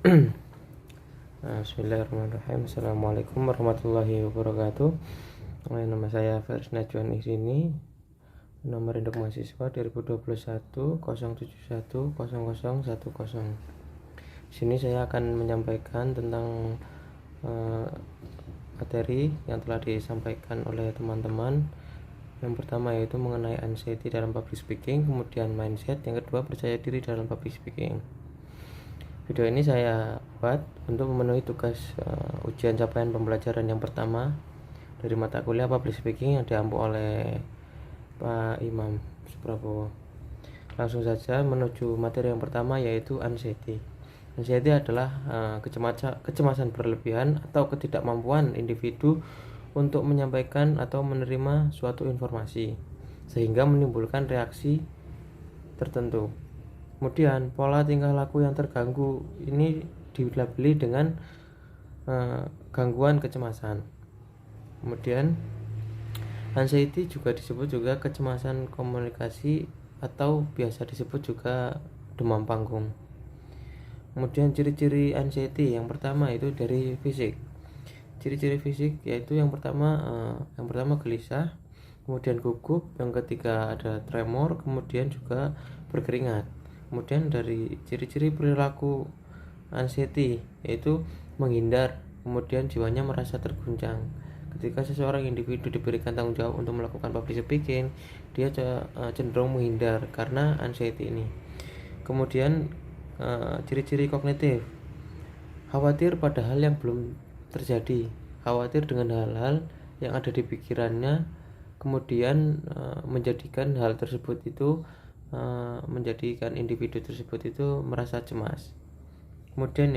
Bismillahirrahmanirrahim. Assalamualaikum warahmatullahi wabarakatuh. Nama saya Faris Najwan di sini. Nomor induk mahasiswa 2021 071 0010. Di sini saya akan menyampaikan tentang materi yang telah disampaikan oleh teman-teman. Yang pertama yaitu mengenai anxiety dalam public speaking, kemudian mindset, yang kedua percaya diri dalam public speaking. Video ini saya buat untuk memenuhi tugas ujian capaian pembelajaran yang pertama dari mata kuliah public speaking yang diampu oleh Pak Imam Suprabowo. Langsung saja menuju materi yang pertama, yaitu anxiety. Anxiety adalah kecemasan berlebihan atau ketidakmampuan individu untuk menyampaikan atau menerima suatu informasi sehingga menimbulkan reaksi tertentu. Kemudian pola tingkah laku yang terganggu ini dilabeli dengan gangguan kecemasan. Kemudian anxiety juga disebut juga kecemasan komunikasi atau biasa disebut juga demam panggung. Kemudian ciri-ciri anxiety yang pertama itu dari fisik. Ciri-ciri fisik yaitu yang pertama gelisah, kemudian gugup, yang ketiga ada tremor, kemudian juga berkeringat. Kemudian dari ciri-ciri perilaku anxiety yaitu menghindar, kemudian jiwanya merasa terguncang. Ketika seseorang individu diberikan tanggung jawab untuk melakukan public speaking, dia cenderung menghindar karena anxiety ini. Kemudian ciri-ciri kognitif, khawatir pada hal yang belum terjadi, khawatir dengan hal-hal yang ada di pikirannya, kemudian menjadikan hal tersebut itu menjadikan individu tersebut itu merasa cemas. Kemudian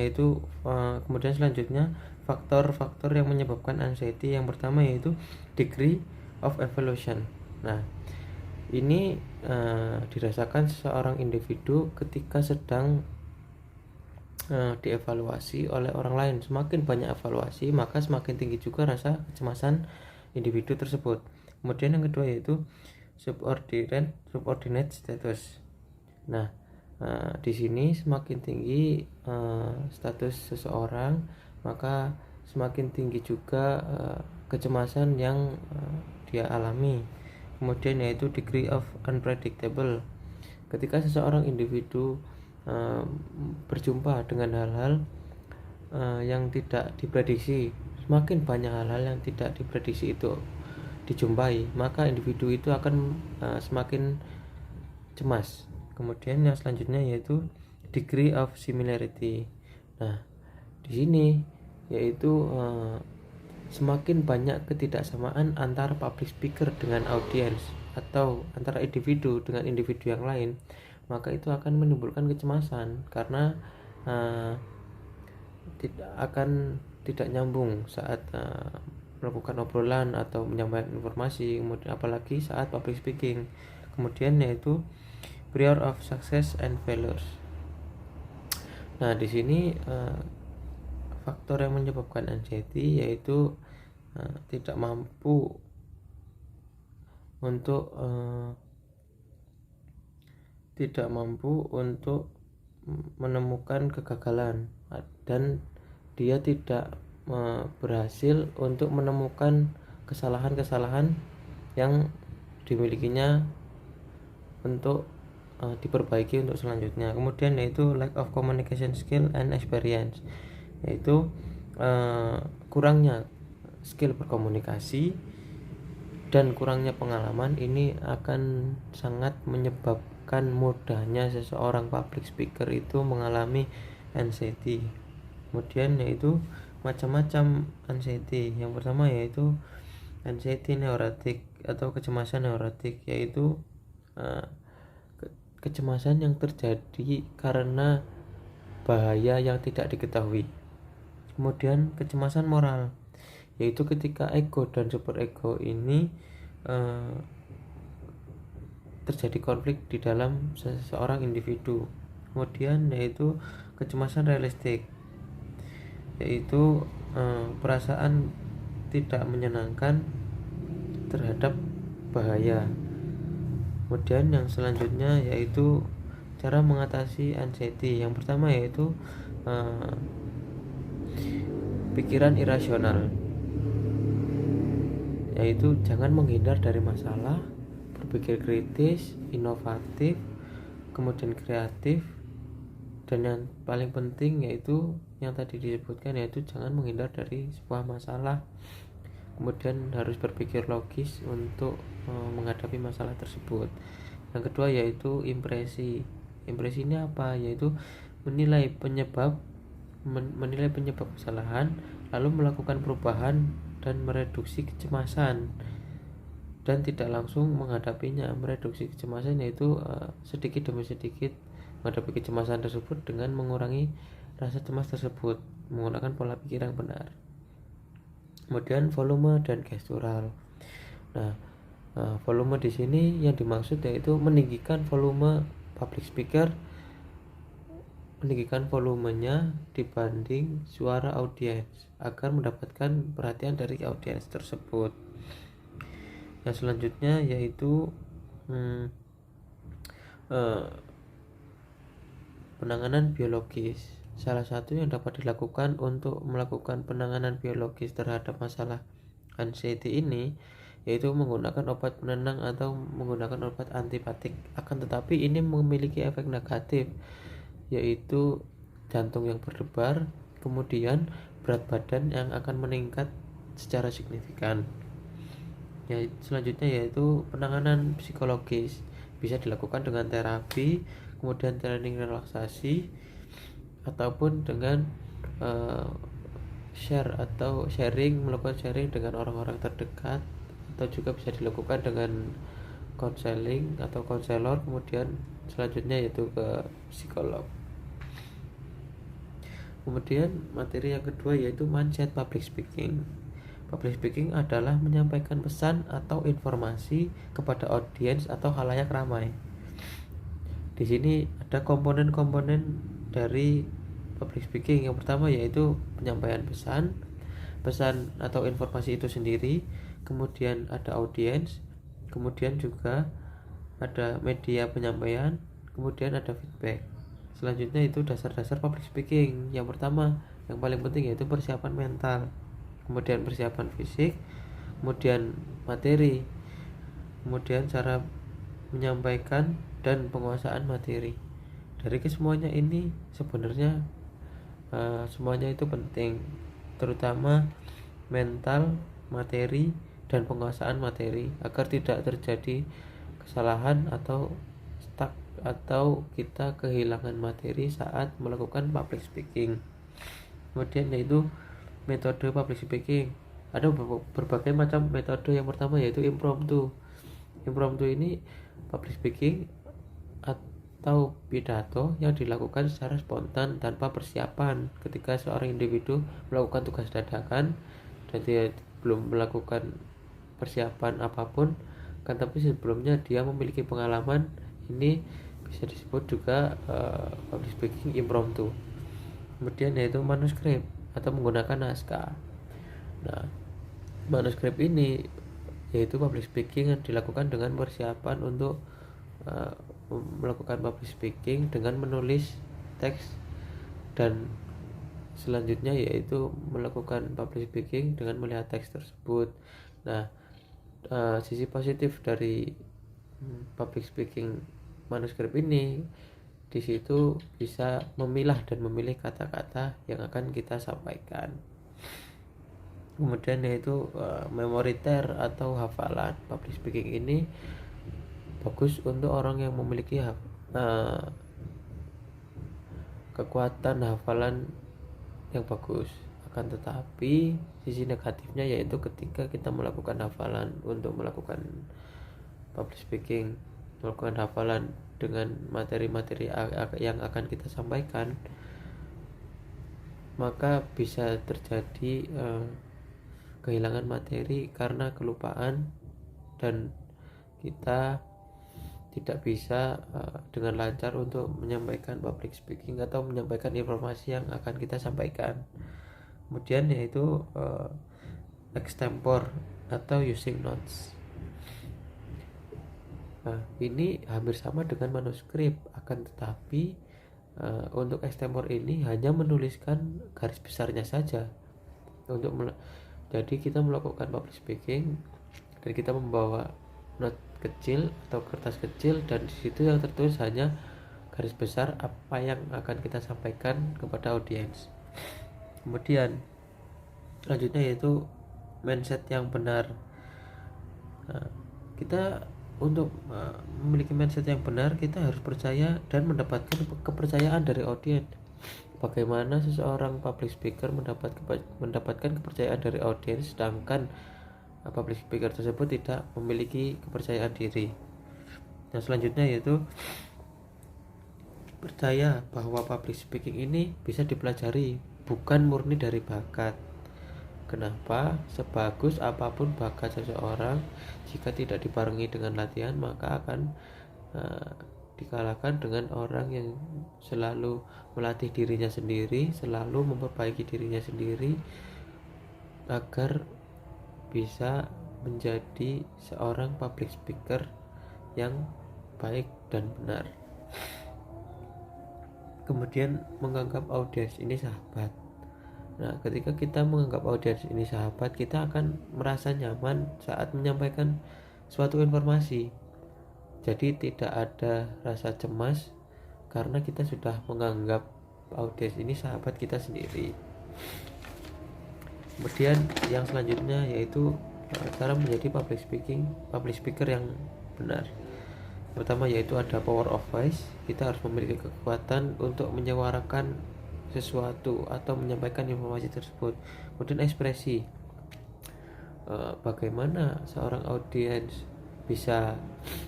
selanjutnya faktor-faktor yang menyebabkan anxiety. Yang pertama yaitu degree of evaluation. Nah, ini dirasakan seseorang individu ketika sedang dievaluasi oleh orang lain. Semakin banyak evaluasi, maka semakin tinggi juga rasa kecemasan individu tersebut. Kemudian yang kedua yaitu subordinate status. Nah, di sini semakin tinggi status seseorang, maka semakin tinggi juga kecemasan yang dia alami. Kemudian yaitu degree of unpredictable. Ketika seseorang individu berjumpa dengan hal-hal yang tidak diprediksi, semakin banyak hal-hal yang tidak diprediksi itu dijumpai, maka individu itu akan semakin cemas. Kemudian yang selanjutnya yaitu degree of similarity. Nah, di sini yaitu semakin banyak ketidaksamaan antara public speaker dengan audiens atau antara individu dengan individu yang lain, maka itu akan menimbulkan kecemasan karena tidak nyambung saat melakukan obrolan atau menyampaikan informasi, kemudian apalagi saat public speaking. Kemudian yaitu fear of success and failures. Nah, di sini faktor yang menyebabkan anxiety yaitu tidak mampu untuk menemukan kegagalan, dan dia tidak berhasil untuk menemukan kesalahan-kesalahan yang dimilikinya untuk diperbaiki untuk selanjutnya. Kemudian yaitu lack of communication skill and experience, yaitu kurangnya skill berkomunikasi dan kurangnya pengalaman. Ini akan sangat menyebabkan mudahnya seseorang public speaker itu mengalami anxiety. Kemudian yaitu macam-macam anxiety. Yang pertama yaitu anxiety neurotic atau kecemasan neurotik, yaitu kecemasan yang terjadi karena bahaya yang tidak diketahui. Kemudian kecemasan moral, yaitu ketika ego dan superego ini terjadi konflik di dalam seseorang individu. Kemudian yaitu kecemasan realistik, yaitu perasaan tidak menyenangkan terhadap bahaya. Kemudian yang selanjutnya yaitu cara mengatasi anxiety. Yang pertama yaitu pikiran irasional, yaitu jangan menghindar dari masalah, berpikir kritis, inovatif, kemudian kreatif, dan yang paling penting yaitu yang tadi disebutkan, yaitu jangan menghindar dari sebuah masalah, kemudian harus berpikir logis untuk menghadapi masalah tersebut. Yang kedua yaitu impresi. Impresi ini apa? Yaitu menilai penyebab kesalahan, lalu melakukan perubahan dan mereduksi kecemasan, dan tidak langsung menghadapinya. Mereduksi kecemasan yaitu sedikit demi sedikit menghadapi kecemasan tersebut dengan mengurangi rasa cemas tersebut menggunakan pola pikir yang benar. Kemudian volume dan gestural. Nah, volume di sini yang dimaksud yaitu meninggikan volume public speaker, meninggikan volumenya dibanding suara audiens agar mendapatkan perhatian dari audiens tersebut. Yang selanjutnya yaitu penanganan biologis. Salah satu yang dapat dilakukan untuk melakukan penanganan biologis terhadap masalah anxiety ini yaitu menggunakan obat penenang atau menggunakan obat antipatik. Akan tetapi ini memiliki efek negatif, yaitu jantung yang berdebar, kemudian berat badan yang akan meningkat secara signifikan. Selanjutnya yaitu penanganan psikologis, bisa dilakukan dengan terapi, kemudian training relaksasi, ataupun dengan melakukan sharing dengan orang-orang terdekat, atau juga bisa dilakukan dengan konseling atau konselor. Kemudian selanjutnya yaitu ke psikolog. Kemudian materi yang kedua yaitu mindset public speaking. Public speaking adalah menyampaikan pesan atau informasi kepada audiens atau khalayak ramai. Di sini ada komponen-komponen dari public speaking. Yang pertama yaitu penyampaian pesan atau informasi itu sendiri, kemudian ada audiens, kemudian juga ada media penyampaian, kemudian ada feedback. Selanjutnya itu dasar-dasar public speaking. Yang pertama, yang paling penting yaitu persiapan mental, kemudian persiapan fisik, kemudian materi, kemudian cara menyampaikan dan penguasaan materi. Dari kesemuanya ini sebenarnya semuanya itu penting, terutama mental, materi, dan penguasaan materi, agar tidak terjadi kesalahan atau stuck atau kita kehilangan materi saat melakukan public speaking. Kemudian yaitu metode public speaking. Ada berbagai macam metode. Yang pertama yaitu impromptu. Impromptu ini public speaking atau pidato yang dilakukan secara spontan tanpa persiapan ketika seorang individu melakukan tugas dadakan dan dia belum melakukan persiapan apapun, kan tapi sebelumnya dia memiliki pengalaman. Ini bisa disebut juga public speaking impromptu. Kemudian yaitu manuskrip atau menggunakan naskah. Nah, manuskrip ini yaitu public speaking yang dilakukan dengan persiapan untuk melakukan public speaking dengan menulis teks, dan selanjutnya yaitu melakukan public speaking dengan melihat teks tersebut. Nah, sisi positif dari public speaking manuskrip ini, di situ bisa memilah dan memilih kata-kata yang akan kita sampaikan. Kemudian yaitu memoriter atau hafalan. Public speaking ini bagus untuk orang yang memiliki kekuatan hafalan yang bagus. Akan tetapi sisi negatifnya yaitu ketika kita melakukan hafalan untuk melakukan public speaking, melakukan hafalan dengan materi-materi yang akan kita sampaikan, maka bisa terjadi kehilangan materi karena kelupaan, dan kita tidak bisa dengan lancar untuk menyampaikan public speaking atau menyampaikan informasi yang akan kita sampaikan. Kemudian yaitu extempore atau using notes. Nah, ini hampir sama dengan manuskrip, akan tetapi Untuk extempore ini hanya menuliskan garis besarnya saja. Jadi kita melakukan public speaking dan kita membawa note kecil atau kertas kecil, dan di situ yang tertulis hanya garis besar apa yang akan kita sampaikan kepada audiens. Kemudian selanjutnya yaitu mindset yang benar. Kita untuk memiliki mindset yang benar, kita harus percaya dan mendapatkan kepercayaan dari audiens. Bagaimana seseorang public speaker mendapatkan kepercayaan dari audiens sedangkan public speaker tersebut tidak memiliki kepercayaan diri. Nah, selanjutnya yaitu percaya bahwa public speaking ini bisa dipelajari, bukan murni dari bakat. Kenapa? Sebagus apapun bakat seseorang, jika tidak dibarengi dengan latihan, maka akan dikalahkan dengan orang yang selalu melatih dirinya sendiri, selalu memperbaiki dirinya sendiri agar bisa menjadi seorang public speaker yang baik dan benar. Kemudian menganggap audiens ini sahabat. Nah, ketika kita menganggap audiens ini sahabat, kita akan merasa nyaman saat menyampaikan suatu informasi. Jadi tidak ada rasa cemas karena kita sudah menganggap audiens ini sahabat kita sendiri. Kemudian yang selanjutnya yaitu cara menjadi public speaker yang benar. Pertama yaitu ada power of voice. Kita harus memiliki kekuatan untuk menyuarakan sesuatu atau menyampaikan informasi tersebut. Kemudian ekspresi, bagaimana seorang audiens bisa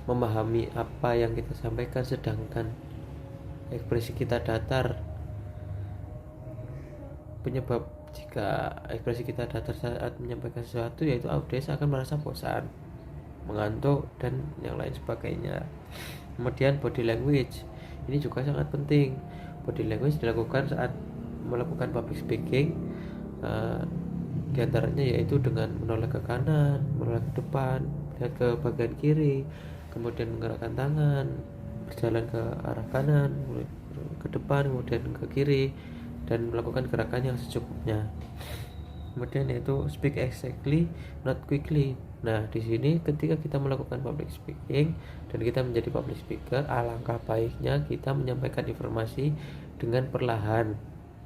memahami apa yang kita sampaikan sedangkan ekspresi kita datar. Penyebab jika ekspresi kita datar saat menyampaikan sesuatu yaitu audiens akan merasa bosan, mengantuk, dan yang lain sebagainya. Kemudian body language, ini juga sangat penting. Body language dilakukan saat melakukan public speaking, di antaranya yaitu dengan menoleh ke kanan, menoleh ke depan, lihat ke bagian kiri, kemudian menggerakkan tangan, berjalan ke arah kanan, ke depan, kemudian ke kiri, dan melakukan gerakan yang secukupnya. Kemudian yaitu speak exactly, not quickly. Nah, di sini ketika kita melakukan public speaking dan kita menjadi public speaker, alangkah baiknya kita menyampaikan informasi dengan perlahan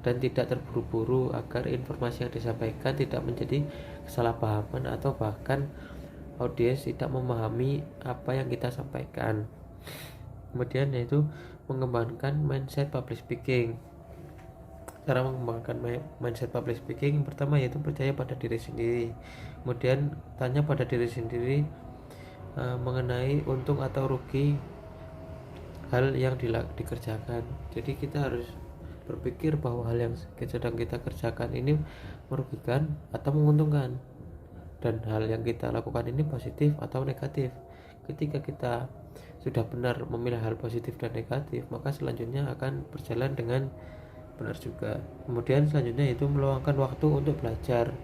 dan tidak terburu-buru agar informasi yang disampaikan tidak menjadi kesalahpahaman atau bahkan audiens tidak memahami apa yang kita sampaikan. Kemudian yaitu mengembangkan mindset public speaking. Cara mengembangkan mindset public speaking yang pertama yaitu percaya pada diri sendiri. Kemudian tanya pada diri sendiri mengenai untung atau rugi hal yang dikerjakan. Jadi kita harus berpikir bahwa hal yang sedang kita kerjakan ini merugikan atau menguntungkan, dan hal yang kita lakukan ini positif atau negatif. Ketika kita sudah benar memilih hal positif dan negatif, maka selanjutnya akan berjalan dengan benar juga. Kemudian selanjutnya yaitu meluangkan waktu untuk belajar.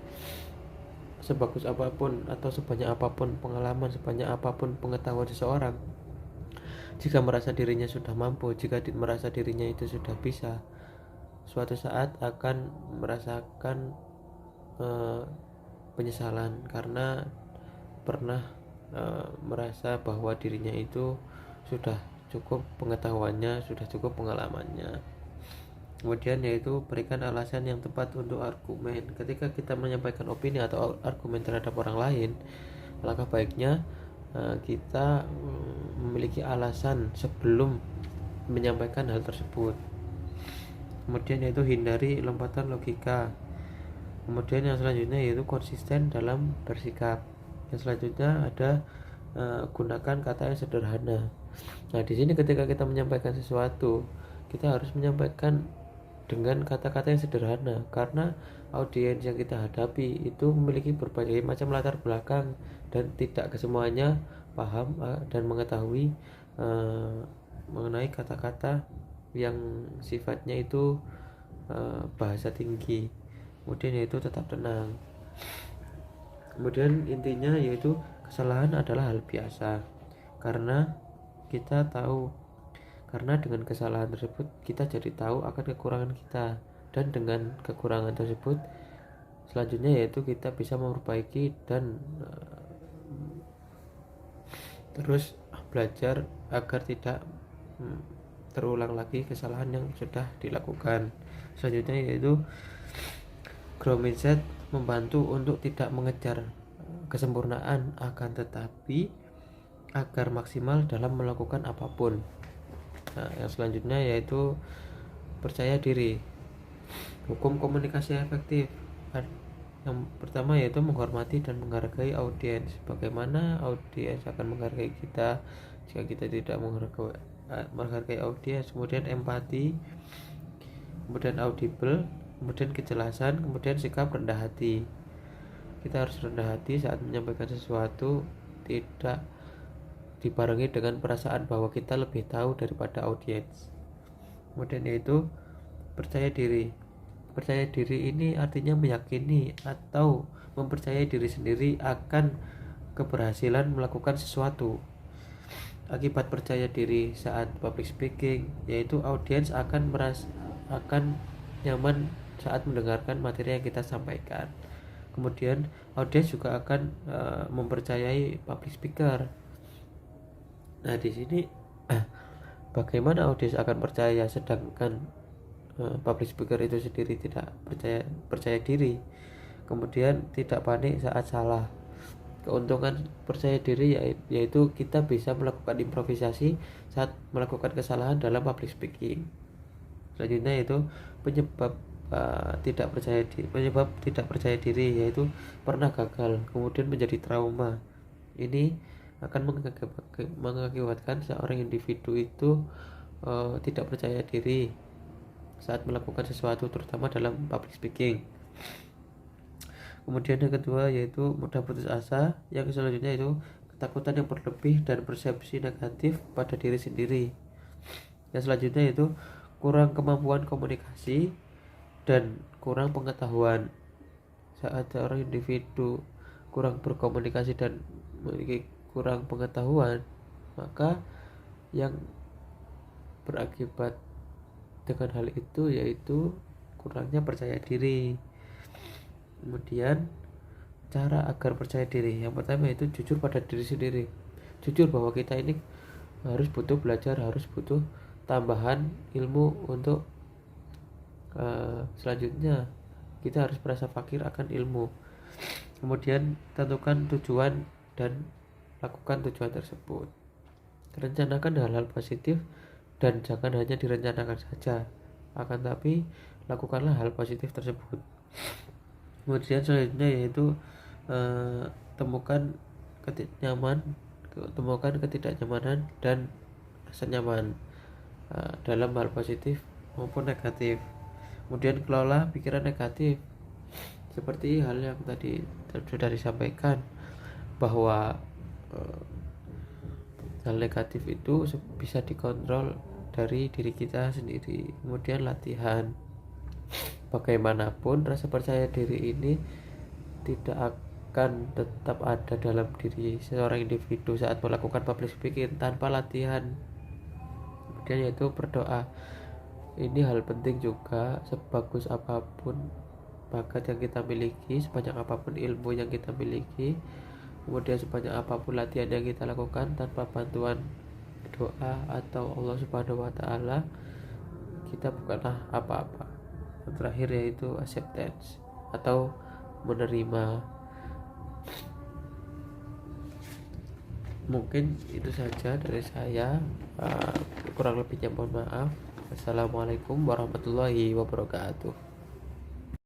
Sebagus apapun atau sebanyak apapun pengalaman, sebanyak apapun pengetahuan seseorang, jika merasa dirinya sudah mampu, jika merasa dirinya itu sudah bisa, suatu saat akan merasakan penyesalan karena pernah merasa bahwa dirinya itu sudah cukup pengetahuannya, sudah cukup pengalamannya. Kemudian yaitu berikan alasan yang tepat untuk argumen. Ketika kita menyampaikan opini atau argumen terhadap orang lain, alangkah baiknya kita memiliki alasan sebelum menyampaikan hal tersebut. Kemudian yaitu hindari lompatan logika. Kemudian yang selanjutnya yaitu konsisten dalam bersikap. Yang selanjutnya ada gunakan kata yang sederhana. Nah, di sini ketika kita menyampaikan sesuatu, kita harus menyampaikan dengan kata-kata yang sederhana karena audiens yang kita hadapi itu memiliki berbagai macam latar belakang dan tidak kesemuanya paham dan mengetahui mengenai kata-kata yang sifatnya itu bahasa tinggi. Kemudian yaitu tetap tenang. Kemudian intinya yaitu kesalahan adalah hal biasa karena kita tahu karena dengan kesalahan tersebut kita jadi tahu akan kekurangan kita, dan dengan kekurangan tersebut selanjutnya yaitu kita bisa memperbaiki dan terus belajar agar tidak terulang lagi kesalahan yang sudah dilakukan. Selanjutnya yaitu growth mindset membantu untuk tidak mengejar kesempurnaan, akan tetapi agar maksimal dalam melakukan apapun. Nah, yang selanjutnya yaitu percaya diri. Hukum komunikasi efektif. Yang pertama yaitu menghormati dan menghargai audiens. Bagaimana audiens akan menghargai kita jika kita tidak menghargai audiens? Kemudian empati, kemudian audible, kemudian kejelasan, kemudian sikap rendah hati. Kita harus rendah hati saat menyampaikan sesuatu, tidak dibarengi dengan perasaan bahwa kita lebih tahu daripada audiens. Kemudian yaitu percaya diri. Percaya diri ini artinya meyakini atau mempercayai diri sendiri akan keberhasilan melakukan sesuatu. Akibat percaya diri saat public speaking yaitu audiens akan nyaman saat mendengarkan materi yang kita sampaikan. Kemudian audiens juga akan mempercayai public speaker. Nah, di sini bagaimana audiens akan percaya sedangkan public speaker itu sendiri tidak percaya diri. Kemudian tidak panik saat salah. Keuntungan percaya diri yaitu kita bisa melakukan improvisasi saat melakukan kesalahan dalam public speaking. Selanjutnya yaitu penyebab tidak percaya diri yaitu pernah gagal kemudian menjadi trauma. Ini akan mengakibatkan seorang individu itu tidak percaya diri saat melakukan sesuatu, terutama dalam public speaking. Kemudian yang kedua yaitu mudah putus asa. Yang selanjutnya itu ketakutan yang berlebih dan persepsi negatif pada diri sendiri. Yang selanjutnya yaitu kurang kemampuan komunikasi dan kurang pengetahuan. Saat seorang individu kurang berkomunikasi dan memiliki kurang pengetahuan, maka yang berakibat dengan hal itu yaitu kurangnya percaya diri. Kemudian cara agar percaya diri, yang pertama itu jujur pada diri sendiri. Jujur bahwa kita ini harus butuh belajar, harus butuh tambahan ilmu untuk selanjutnya kita harus merasa fakir akan ilmu. Kemudian tentukan tujuan dan lakukan tujuan tersebut. Rencanakan hal-hal positif dan jangan hanya direncanakan saja, akan tapi lakukanlah hal positif tersebut. Kemudian selanjutnya yaitu temukan ketidaknyamanan dan rasa nyaman dalam hal positif maupun negatif. Kemudian kelola pikiran negatif, seperti hal yang tadi sudah disampaikan bahwa hal negatif itu bisa dikontrol dari diri kita sendiri. Kemudian latihan. Bagaimanapun rasa percaya diri ini tidak akan tetap ada dalam diri seorang individu saat melakukan public speaking tanpa latihan. Kemudian yaitu berdoa. Ini hal penting juga. Sebagus apapun bakat yang kita miliki, sebanyak apapun ilmu yang kita miliki, kemudian sebanyak apapun latihan yang kita lakukan, tanpa bantuan doa atau Allah Subhanahu wa Ta'ala, kita bukanlah apa-apa. Yang terakhir yaitu acceptance atau menerima. Mungkin itu saja dari saya, kurang lebihnya mohon maaf. Assalamualaikum warahmatullahi wabarakatuh.